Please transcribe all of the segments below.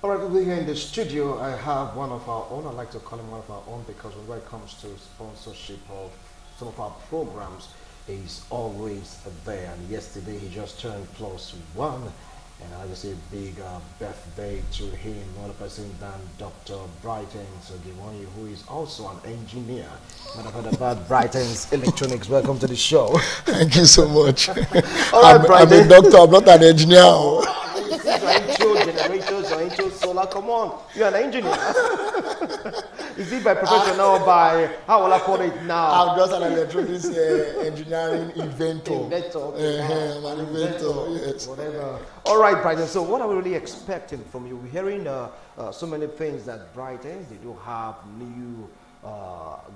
All right, we're here in the studio. I have one of our own. I like to call him one of our own because when it comes to sponsorship of some of our programs, he's always there. And yesterday he just turned +1, and I just say big birthday to him. Another person than Dr. Brightence, the one who is also an engineer. Matter about Brightence Electronics. Welcome to the show. Thank you so much. All right, I'm a doctor. I'm not an engineer. You're into generators, you're into solar. Come on, you're an engineer. Is it by profession or by, how will I call it now? I'm just an electronics engineering inventor. I'm an inventor, yes. Whatever. All right, Brighton. So what are we really expecting from you? We're hearing so many things that Brighton, they do have new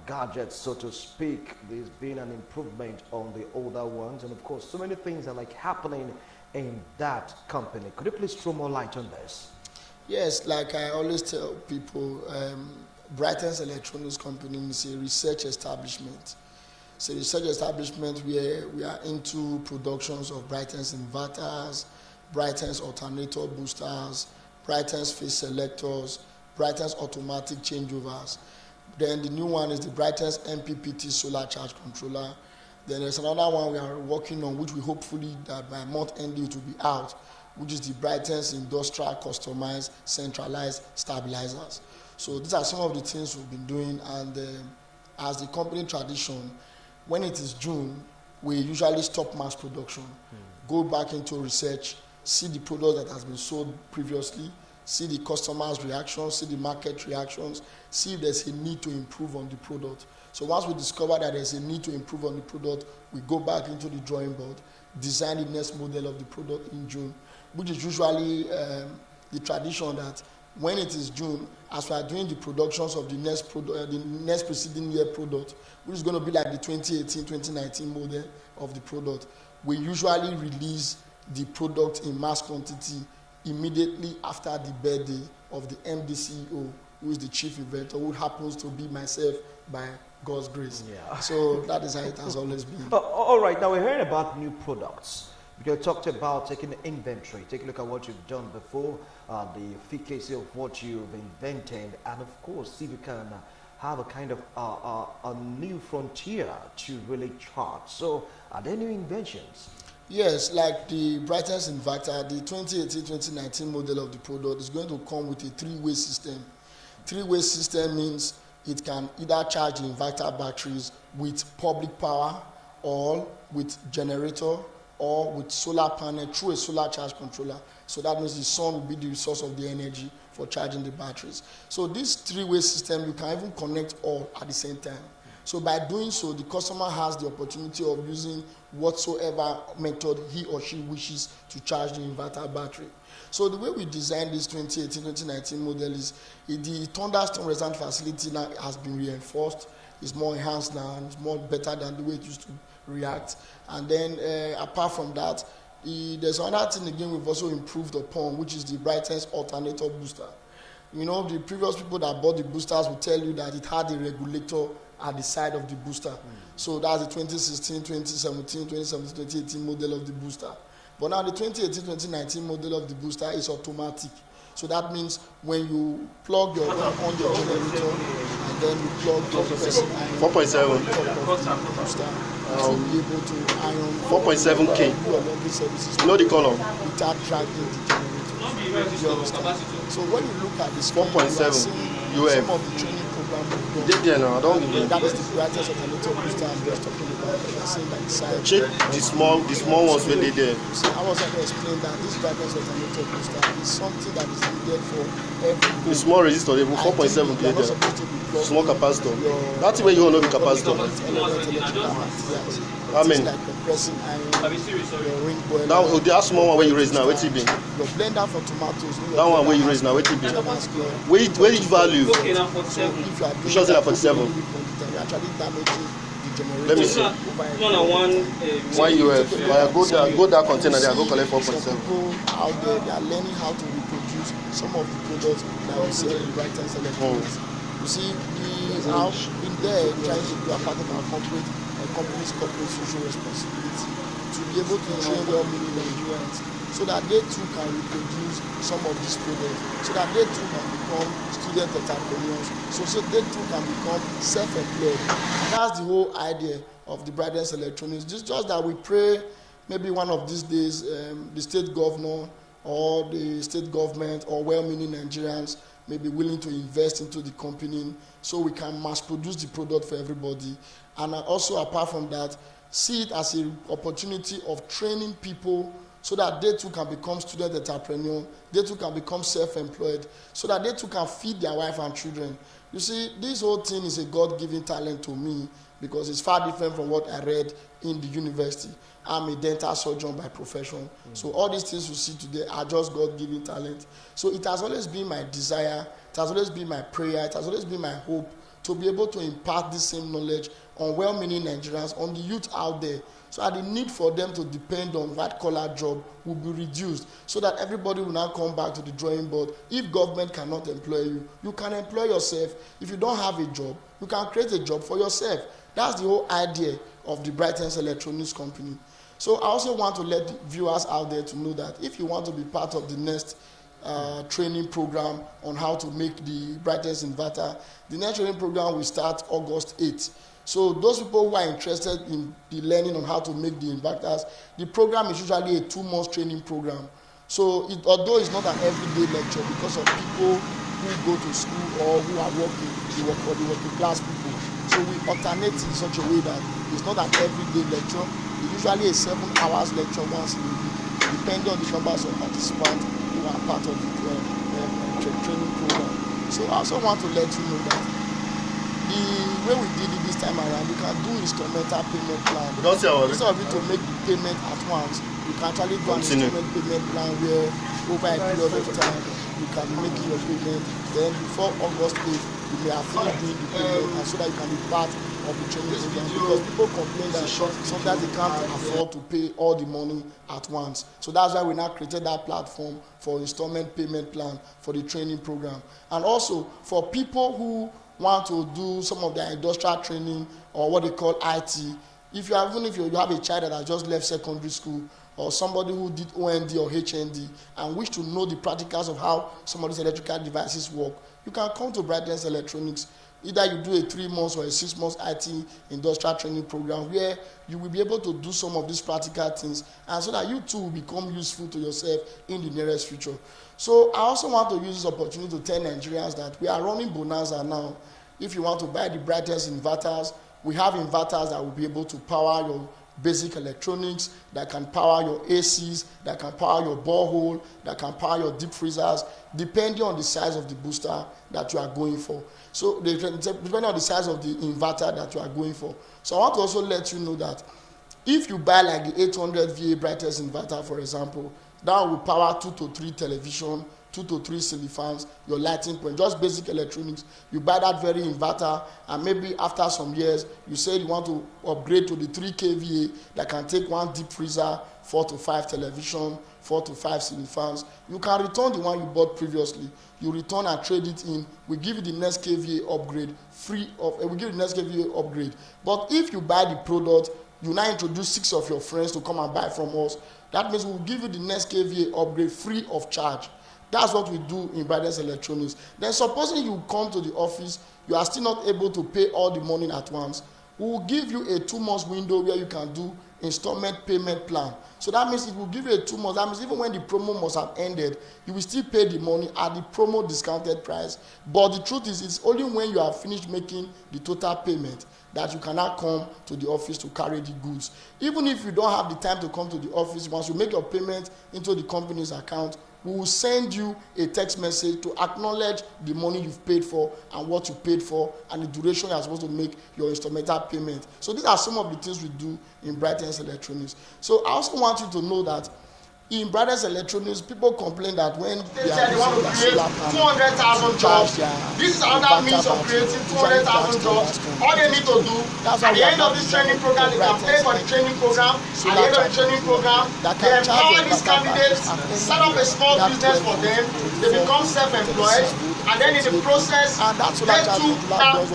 gadgets, so to speak. There's been an improvement on the older ones. And of course, so many things are like happening in that company. Could you please throw more light on this? Yes, like I always tell people, Brightence Electronics Company is a research establishment. It's a research establishment where we are into productions of Brightence inverters, Brightence alternator boosters, Brightence phase selectors, Brightence automatic changeovers. Then the new one is the Brightence MPPT solar charge controller. Then there's another one we are working on, which we hopefully that by month end it will be out, which is the Brightence industrial customized centralized stabilizers. So these are some of the things we've been doing, and as the company tradition, when it is June, we usually stop mass production, go back into research, see the product that has been sold previously, see the customers' reactions, see the market reactions, see if there's a need to improve on the product. So once we discover that there's a need to improve on the product, we go back into the drawing board, design the next model of the product in June, which is usually the tradition that when it is June, as we are doing the productions of the next preceding year product, which is going to be like the 2018-2019 model of the product, we usually release the product in mass quantity immediately after the birthday of the MD CEO, who is the chief inventor, who happens to be myself by God's grace. Yeah. So that is how it has always been. All right, now we're hearing about new products. You talked about taking the inventory. Take a look at what you've done before, the efficacy of what you've invented, and of course, see if you can have a kind of a new frontier to really chart. So, are there new inventions? Yes, like the Brightest inverter, the 2018-2019 model of the product is going to come with a three-way system. Three-way system means it can either charge the inverter batteries with public power or with generator or with solar panel through a solar charge controller. So that means the sun will be the source of the energy for charging the batteries. So this three-way system, you can even connect all at the same time. So by doing so, the customer has the opportunity of using whatsoever method he or she wishes to charge the inverter battery. So the way we designed this 2018-2019 model is the thunderstorm resistant facility now has been reinforced. It's more enhanced now, and it's more better than the way it used to react. And then apart from that, there's another thing again we've also improved upon, which is the Brightence alternator booster. You know, the previous people that bought the boosters will tell you that it had a regulator at the side of the booster. So that's the 2016, 2017, 2018 model of the booster. But now the 2018-2019 model of the booster is automatic. So that means when you plug your on your generator and then you plug your pressing iron 4.7 booster to be able to iron 4.7K. your laundry services. You know the color? Without dragging the generator. You understand? So when you look at this 4.7 some of the training program we've done, Yeah, no, I don't give that is the Brightest alternator booster I'm just talking about. You're saying that the side. check the small ones when they there. So I was going to explain that this Brightest alternator booster is something that is needed for every The small resistor, even 4.7 you're not there. supposed to be plugged Small capacitor. That's where you want to know the capacitor. I mean, like compressing iron, your ring boiler. that small one where you raise now, what's it be? Your blender for tomatoes. That one where you raise now, what's it be? Where each value? So if you are doing You should say that for 7. you're actually damaging the generator. Let me see. Why you have? Go that container there, go collect 4.7. People out there, they are learning how to reproduce some of the products that we sell in Brightence Electronics. You see, we have been there trying to do a part of our company's corporate social responsibility to be able to train well-meaning Nigerians so that they too can reproduce some of these products, so that they too can become student entrepreneurs, so they too can become self-employed. That's the whole idea of the Brightence Electronics. Just that we pray maybe one of these days the state governor or the state government or well-meaning Nigerians may be willing to invest into the company so we can mass produce the product for everybody. And also, apart from that, see it as an opportunity of training people so that they too can become student entrepreneurs, they too can become self-employed, so that they too can feed their wife and children. You see, this whole thing is a God-given talent to me because it's far different from what I read in the university. I'm a dental surgeon by profession. So all these things you see today are just God-given talent. So it has always been my desire, it has always been my prayer, it has always been my hope to be able to impart this same knowledge on well-meaning Nigerians, on the youth out there, so that the need for them to depend on white-collar job will be reduced, so that everybody will now come back to the drawing board. If government cannot employ you, you can employ yourself. If you don't have a job, you can create a job for yourself. That's the whole idea of the Brightence Electronics company. So I also want to let the viewers out there to know that if you want to be part of the next training program on how to make the Brightence inverter, the next training program will start August 8th. So those people who are interested in the learning on how to make the inverters, the program is usually a 2-month training program. So although it's not an everyday lecture because of people who go to school or who are working, the working class people. So we alternate in such a way that it's not an everyday lecture. It's usually a 7 hours lecture once in a week, depending on the numbers of participants who are part of the training program. So I also want to let you know that the way we did it this time around, you can do instrumental payment plan. Instead of you to make the payment at once, you can actually do an instrument payment plan where over a period of time you can be making your payment. Then before August 8th, you may have finished doing the payment, and so that you can be part of the training program. Because people complain that sometimes they can't afford to pay all the money at once. So that's why we now created that platform for installment payment plan for the training program. And also for people who want to do some of their industrial training or what they call IT, if you have, even if you have a child that has just left secondary school or somebody who did OND or HND and wish to know the practicals of how some of these electrical devices work, you can come to Brightence Electronics. Either you do a 3 months or a 6 months IT industrial training program where you will be able to do some of these practical things, and so that you too will become useful to yourself in the nearest future. So I also want to use this opportunity to tell Nigerians that we are running Bonanza now. If you want to buy the Brightest inverters, we have inverters that will be able to power your basic electronics, that can power your ACs, that can power your borehole, that can power your deep freezers, depending on the size of the booster that you are going for. So depending on the size of the inverter that you are going for. So I want to also let you know that if you buy like the 800 VA Brightest inverter, for example, that will power 2 to 3 television, 2 to 3 ceiling fans, your lighting point, just basic electronics. You buy that very inverter, and maybe after some years, you say you want to upgrade to the 3 kVA that can take 1 deep freezer, 4 to 5 television, 4 to 5 ceiling fans. You can return the one you bought previously. You return and trade it in. We give you the next kVA upgrade free of. We give you the next kVA upgrade. But if you buy the product, you now introduce 6 of your friends to come and buy from us. That means we'll give you the next kVA upgrade free of charge. That's what we do in Brightence Electronics. Then supposing you come to the office, you are still not able to pay all the money at once, we will give you a 2 months window where you can do installment payment plan. So that means it will give you a 2 months. That means even when the promo must have ended, you will still pay the money at the promo discounted price. But the truth is, it's only when you have finished making the total payment that you cannot come to the office to carry the goods. Even if you don't have the time to come to the office, once you make your payment into the company's account, we will send you a text message to acknowledge the money you've paid for and what you paid for and the duration you are supposed to make your instrumental payment. So these are some of the things we do in Brightence Electronics. So I also want you to know that in Brightence Electronics, people complain that when they want to create 200,000 jobs, this is another means of creating 200,000 jobs. All they need to do, at the end of this training program, they can pay for the training program. At the end of the training program, they empower these candidates, set up a small business for them, they become self-employed, and then in the process, they too can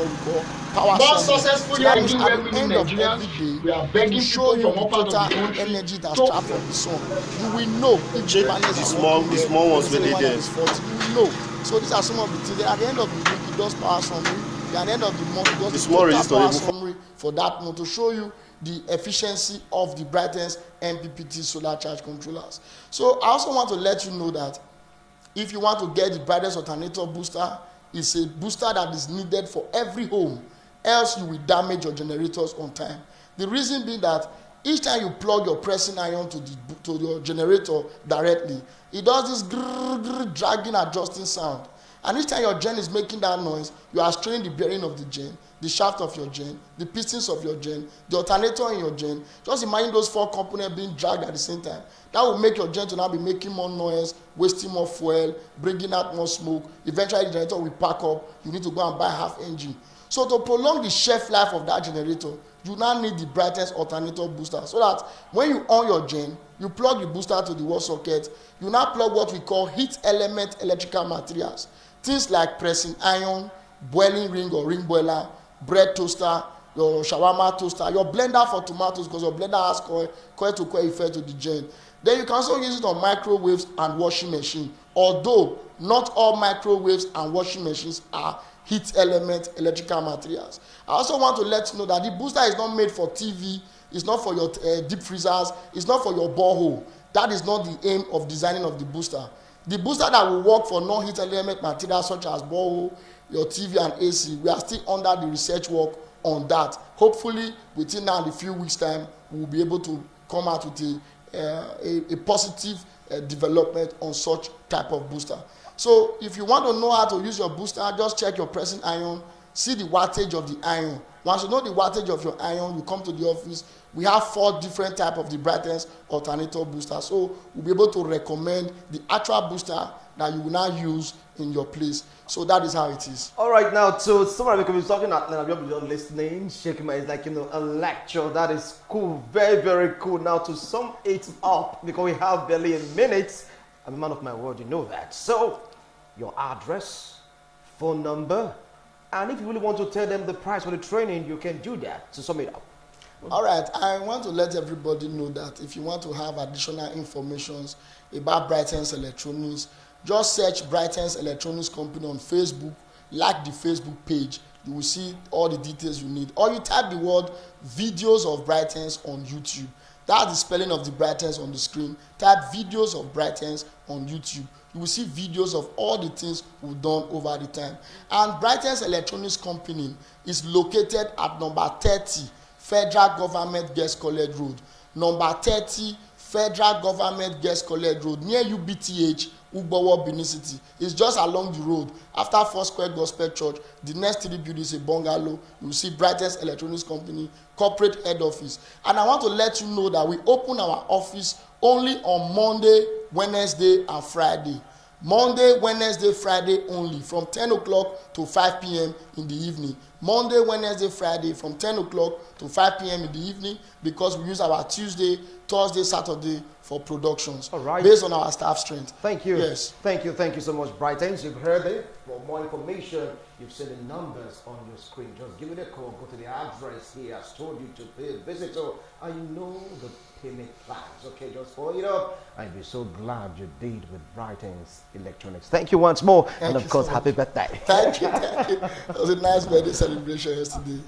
power summary. Successful So that means year at in the end of Nigeria, every day, we are it begging will show people you from the all parts of the total country energy that's to trapped from the sun. You will know if the panels the are small working well, ones the when they one there. that is faulty. You will know. So these are some of the things. At the end of the week, it does power summary. At the end of the month, it does the total power summary for that month to show you the efficiency of the Brightence MPPT solar charge controllers. So I also want to let you know that if you want to get the Brightence alternator booster, it's a booster that is needed for every home, else you will damage your generators on time. The reason being that each time you plug your pressing iron to your generator directly, it does this dragging, adjusting sound. And each time your gen is making that noise, you are straining the bearing of the gen, the shaft of your gen, the pistons of your gen, the alternator in your gen. Just imagine those 4 components being dragged at the same time. That will make your gen to now be making more noise, wasting more fuel, bringing out more smoke. Eventually the generator will pack up. You need to go and buy half engine. So to prolong the shelf life of that generator, you now need the Brightence alternator booster, so that when you on your gen, you plug the booster to the wall socket, you now plug what we call heat element electrical materials. Things like pressing iron, boiling ring or ring boiler, bread toaster, your shawarma toaster, your blender for tomatoes, because your blender has coil to coil effect to the gen. Then you can also use it on microwaves and washing machine, although not all microwaves and washing machines are heat element electrical materials. I also want to let you know that the booster is not made for TV, it's not for your deep freezers, it's not for your borehole. That is not the aim of designing of the booster. The booster that will work for non-heat element materials such as borehole, your TV and AC, we are still under the research work on that. Hopefully within now a few weeks time, we will be able to come out with a positive development on such type of booster. So if you want to know how to use your booster, just check your pressing iron, see the wattage of the iron. Once you know the wattage of your iron, you come to the office. We have 4 different types of the Brightence alternator booster. So we'll be able to recommend the actual booster that you will now use in your place. So that is how it is. All right, now to somebody because we're talking at you're listening, shaking my, it's like, you know, a lecture. That is cool, very, very cool. Now to sum it up, because we have barely a minute. I'm a man of my word, you know that. So your address, phone number, and if you really want to tell them the price for the training, you can do that. To sum it up. All right, I want to let everybody know that if you want to have additional information about Brightence Electronics, just search Brightence Electronics Company on Facebook, like the Facebook page. You will see all the details you need. Or you type the word videos of Brightence on YouTube. That's the spelling of the Brightence on the screen. Type videos of Brightence on YouTube. You will see videos of all the things we've done over the time. And Brightence Electronics Company is located at number 30 Federal Government Girls College Road. Number 30 Federal Government Girls College Road, near UBTH, Ugbowo, Benin City. It's just along the road. After Foursquare Gospel Church, the next 3 buildings, a bungalow. You will see Brightence Electronics Company, corporate head office. And I want to let you know that we open our office only on Monday, Wednesday, and Friday. Monday, Wednesday, Friday only, from 10 o'clock to 5 p.m. in the evening. Monday, Wednesday, Friday, from 10 o'clock to 5 p.m. in the evening, because we use our Tuesday, Thursday, Saturday for productions. All right. Based on our staff strength. Thank you. Yes. Thank you so much, Brightence. You've heard it. For more information, you've seen the numbers on your screen. Just give it a call. Go to the address here. I've told you to pay a visit. So I know the payment plans. Okay, just follow it up. I'd be so glad you did with Brightence Electronics. Thank you once more. And of course, happy birthday. Thank you. It was a nice birthday celebration yesterday.